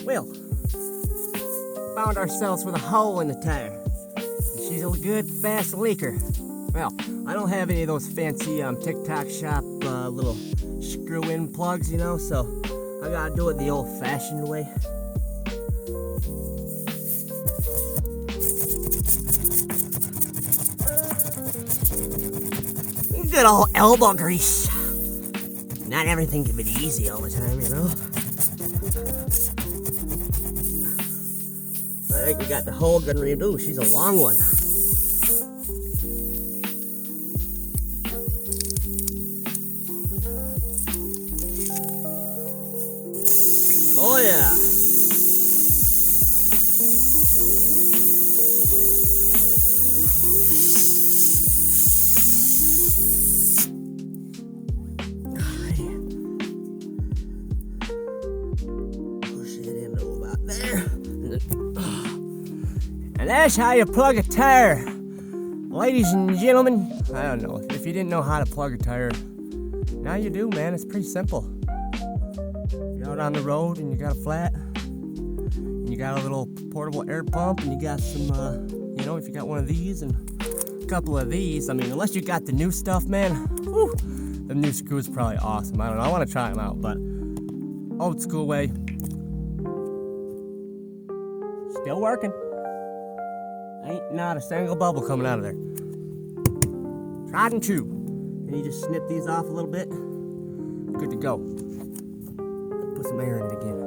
Well, found ourselves with a hole in the tire. And she's a good, fast leaker. Well, I don't have any of those fancy TikTok shop little screw-in plugs, you know, so I gotta do it the old-fashioned way. Good old elbow grease. Not everything can be easy all the time, you know. I think we got the hole gun ready. Ooh, she's a long one. Oh yeah. And that's how you plug a tire. Ladies and gentlemen, I don't know, if you didn't know how to plug a tire, now you do, man. It's pretty simple. You're out on the road and you got a flat, and you got a little portable air pump, and you got some, you know, if you got one of these and a couple of these, I mean, unless you got the new stuff, man, whew, the new screws probably awesome. I don't know, I want to try them out, but old school way. Still working. Ain't not a single bubble coming out of there. Tried and true. And you just snip these off a little bit. Good to go. Put some air in it again.